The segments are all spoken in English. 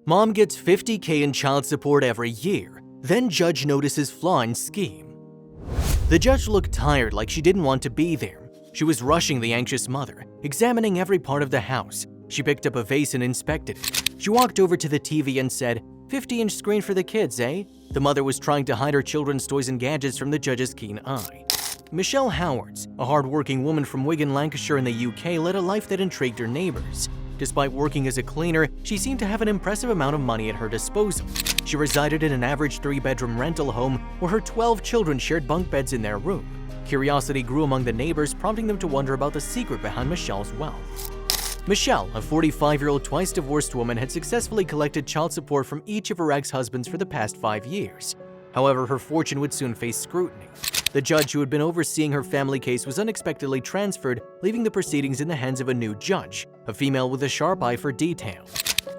Mom gets $50K in child support every year, then judge notices flaw in scheme. The judge looked tired, like she didn't want to be there. She was rushing the anxious mother, examining every part of the house. She picked up a vase and inspected it. She walked over to the TV and said, 50-inch screen for the kids, eh? The mother was trying to hide her children's toys and gadgets from the judge's keen eye. Michelle Howards, a hard-working woman from Wigan, Lancashire in the UK, led a life that intrigued her neighbors. Despite working as a cleaner, she seemed to have an impressive amount of money at her disposal. She resided in an average 3-bedroom rental home where her 12 children shared bunk beds in their room. Curiosity grew among the neighbors, prompting them to wonder about the secret behind Michelle's wealth. Michelle, a 45-year-old twice-divorced woman, had successfully collected child support from each of her ex-husbands for the past 5 years. However, her fortune would soon face scrutiny. The judge who had been overseeing her family case was unexpectedly transferred, leaving the proceedings in the hands of a new judge, a female with a sharp eye for detail.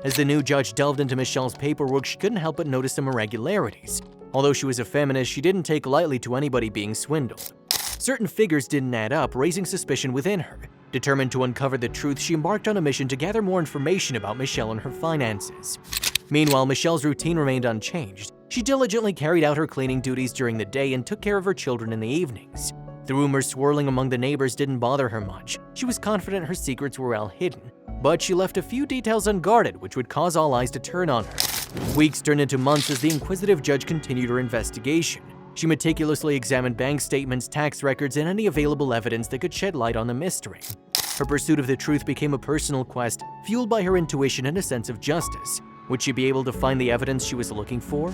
As the new judge delved into Michelle's paperwork, she couldn't help but notice some irregularities. Although she was a feminist, she didn't take lightly to anybody being swindled. Certain figures didn't add up, raising suspicion within her. Determined to uncover the truth, she embarked on a mission to gather more information about Michelle and her finances. Meanwhile, Michelle's routine remained unchanged. She diligently carried out her cleaning duties during the day and took care of her children in the evenings. The rumors swirling among the neighbors didn't bother her much. She was confident her secrets were well hidden, but she left a few details unguarded which would cause all eyes to turn on her. Weeks turned into months as the inquisitive judge continued her investigation. She meticulously examined bank statements, tax records, and any available evidence that could shed light on the mystery. Her pursuit of the truth became a personal quest, fueled by her intuition and a sense of justice. Would she be able to find the evidence she was looking for?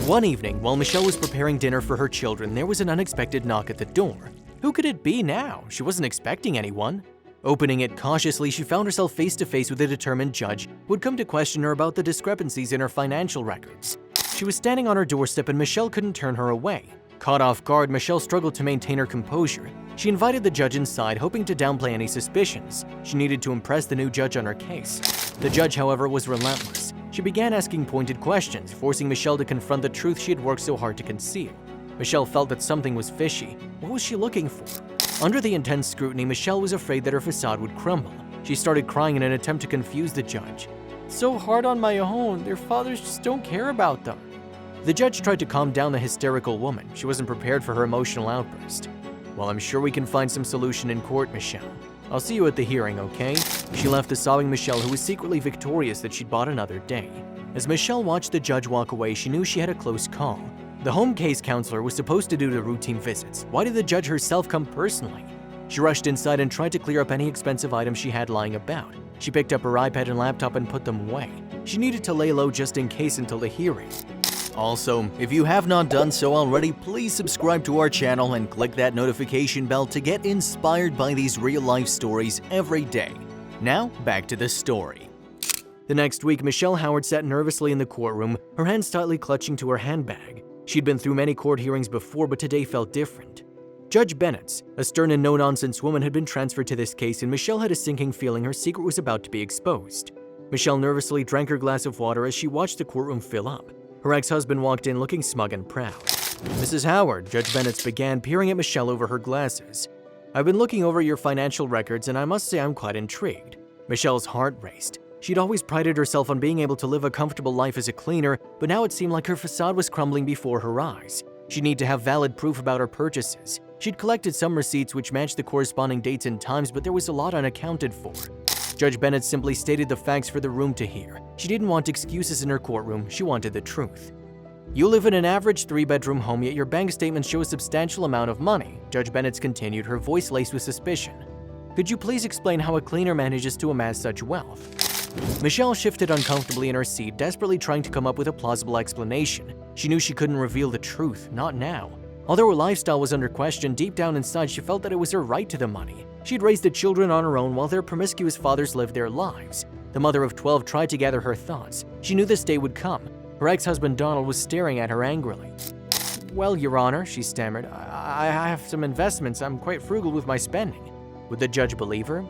One evening, while Michelle was preparing dinner for her children, there was an unexpected knock at the door. Who could it be now? She wasn't expecting anyone. Opening it cautiously, she found herself face to face with a determined judge who had come to question her about the discrepancies in her financial records. She was standing on her doorstep and Michelle couldn't turn her away. Caught off guard, Michelle struggled to maintain her composure. She invited the judge inside, hoping to downplay any suspicions. She needed to impress the new judge on her case. The judge, however, was relentless. She began asking pointed questions, forcing Michelle to confront the truth she had worked so hard to conceal. Michelle felt that something was fishy. What was she looking for? Under the intense scrutiny, Michelle was afraid that her facade would crumble. She started crying in an attempt to confuse the judge. "It's so hard on my own. Their fathers just don't care about them." The judge tried to calm down the hysterical woman. She wasn't prepared for her emotional outburst. "Well, I'm sure we can find some solution in court, Michelle. I'll see you at the hearing, okay?" She left the sobbing Michelle, who was secretly victorious that she'd bought another day. As Michelle watched the judge walk away, she knew she had a close call. The home case counselor was supposed to do the routine visits. Why did the judge herself come personally? She rushed inside and tried to clear up any expensive items she had lying about. She picked up her iPad and laptop and put them away. She needed to lay low just in case until the hearing. Also, if you have not done so already, please subscribe to our channel and click that notification bell to get inspired by these real-life stories every day. Now, back to the story. The next week, Michelle Howard sat nervously in the courtroom, her hands tightly clutching to her handbag. She'd been through many court hearings before, but today felt different. Judge Bennett, a stern and no-nonsense woman, had been transferred to this case, and Michelle had a sinking feeling her secret was about to be exposed. Michelle nervously drank her glass of water as she watched the courtroom fill up. Her ex-husband walked in looking smug and proud. "Mrs. Howard," Judge Bennett began, peering at Michelle over her glasses. "I've been looking over your financial records, and I must say I'm quite intrigued." Michelle's heart raced. She'd always prided herself on being able to live a comfortable life as a cleaner, but now it seemed like her facade was crumbling before her eyes. She'd need to have valid proof about her purchases. She'd collected some receipts which matched the corresponding dates and times, but there was a lot unaccounted for. Judge Bennett simply stated the facts for the room to hear. She didn't want excuses in her courtroom, she wanted the truth. "You live in an average 3-bedroom home, yet your bank statements show a substantial amount of money," Judge Bennett continued, her voice laced with suspicion. "Could you please explain how a cleaner manages to amass such wealth?" Michelle shifted uncomfortably in her seat, desperately trying to come up with a plausible explanation. She knew she couldn't reveal the truth, not now. Although her lifestyle was under question, deep down inside she felt that it was her right to the money. She'd raised the children on her own while their promiscuous fathers lived their lives. The mother of 12 tried to gather her thoughts. She knew this day would come. Her ex-husband Donald was staring at her angrily. "Well, Your Honor," she stammered, I have some investments. I'm quite frugal with my spending." Would the judge believe her?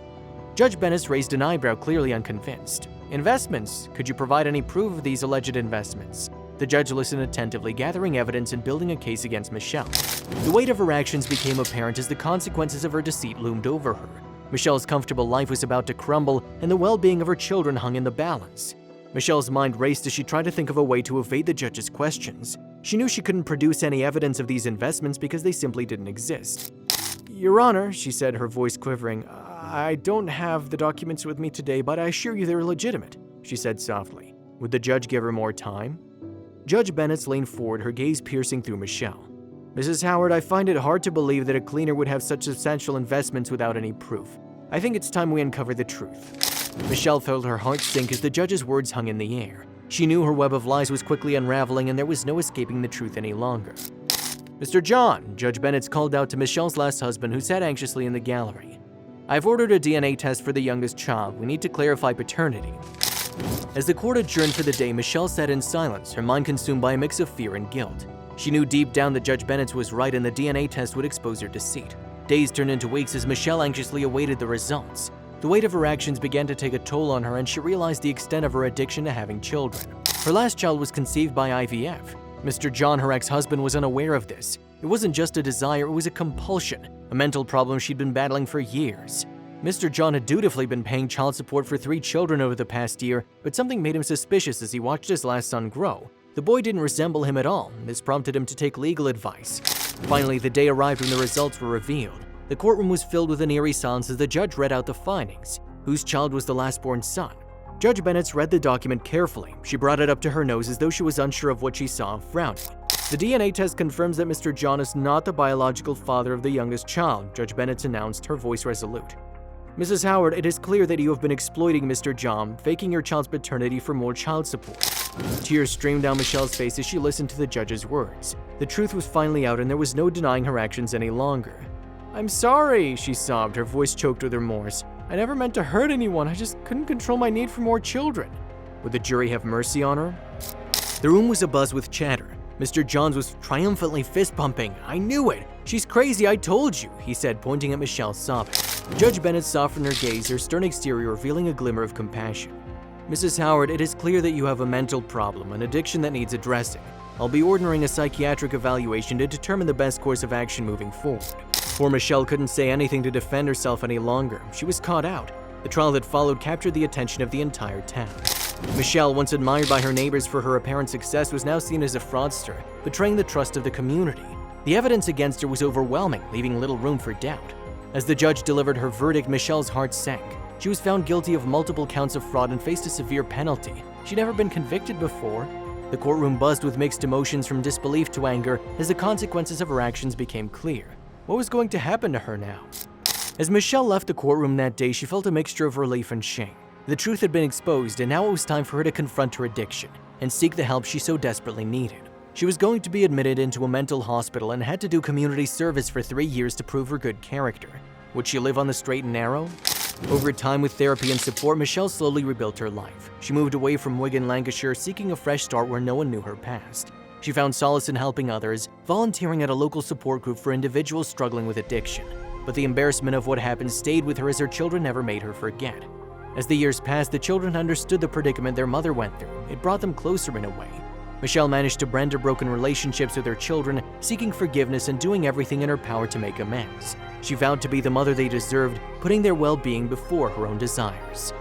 Judge Bennett raised an eyebrow, clearly unconvinced. "Investments? Could you provide any proof of these alleged investments?" The judge listened attentively, gathering evidence and building a case against Michelle. The weight of her actions became apparent as the consequences of her deceit loomed over her. Michelle's comfortable life was about to crumble, and the well-being of her children hung in the balance. Michelle's mind raced as she tried to think of a way to evade the judge's questions. She knew she couldn't produce any evidence of these investments because they simply didn't exist. "Your Honor," she said, her voice quivering, "I don't have the documents with me today, but I assure you they're legitimate," she said softly. Would the judge give her more time? Judge Bennett leaned forward, her gaze piercing through Michelle. "Mrs. Howard, I find it hard to believe that a cleaner would have such substantial investments without any proof. I think it's time we uncover the truth." Michelle felt her heart sink as the judge's words hung in the air. She knew her web of lies was quickly unraveling and there was no escaping the truth any longer. "Mr. John," Judge Bennett called out to Michelle's last husband, who sat anxiously in the gallery. "I've ordered a DNA test for the youngest child. We need to clarify paternity." As the court adjourned for the day, Michelle sat in silence, her mind consumed by a mix of fear and guilt. She knew deep down that Judge Bennett was right and the DNA test would expose her deceit. Days turned into weeks as Michelle anxiously awaited the results. The weight of her actions began to take a toll on her, and she realized the extent of her addiction to having children. Her last child was conceived by IVF. Mr. John, her ex-husband, was unaware of this. It wasn't just a desire, it was a compulsion, a mental problem she'd been battling for years. Mr. John had dutifully been paying child support for 3 children over the past year, but something made him suspicious as he watched his last son grow. The boy didn't resemble him at all, and this prompted him to take legal advice. Finally, the day arrived when the results were revealed. The courtroom was filled with an eerie silence as the judge read out the findings. Whose child was the last-born son? Judge Bennett read the document carefully. She brought it up to her nose as though she was unsure of what she saw, frowning. "The DNA test confirms that Mr. John is not the biological father of the youngest child," Judge Bennett announced, her voice resolute. "Mrs. Howard, it is clear that you have been exploiting Mr. John, faking your child's paternity for more child support." Tears streamed down Michelle's face as she listened to the judge's words. The truth was finally out and there was no denying her actions any longer. "I'm sorry," she sobbed, her voice choked with remorse. "I never meant to hurt anyone, I just couldn't control my need for more children." Would the jury have mercy on her? The room was abuzz with chatter. Mr. Johns was triumphantly fist-pumping. "I knew it! She's crazy, I told you," he said, pointing at Michelle, sobbing. Judge Bennett softened her gaze, her stern exterior revealing a glimmer of compassion. "Mrs. Howard, it is clear that you have a mental problem, an addiction that needs addressing. I'll be ordering a psychiatric evaluation to determine the best course of action moving forward." Poor Michelle couldn't say anything to defend herself any longer. She was caught out. The trial that followed captured the attention of the entire town. Michelle, once admired by her neighbors for her apparent success, was now seen as a fraudster, betraying the trust of the community. The evidence against her was overwhelming, leaving little room for doubt. As the judge delivered her verdict, Michelle's heart sank. She was found guilty of multiple counts of fraud and faced a severe penalty. She'd never been convicted before. The courtroom buzzed with mixed emotions from disbelief to anger as the consequences of her actions became clear. What was going to happen to her now? As Michelle left the courtroom that day, she felt a mixture of relief and shame. The truth had been exposed, and now it was time for her to confront her addiction and seek the help she so desperately needed. She was going to be admitted into a mental hospital and had to do community service for 3 years to prove her good character. Would she live on the straight and narrow? Over time, with therapy and support, Michelle slowly rebuilt her life. She moved away from Wigan, Lancashire, seeking a fresh start where no one knew her past. She found solace in helping others, volunteering at a local support group for individuals struggling with addiction. But the embarrassment of what happened stayed with her as her children never made her forget. As the years passed, the children understood the predicament their mother went through. It brought them closer in a way. Michelle managed to mend her broken relationships with her children, seeking forgiveness and doing everything in her power to make amends. She vowed to be the mother they deserved, putting their well-being before her own desires.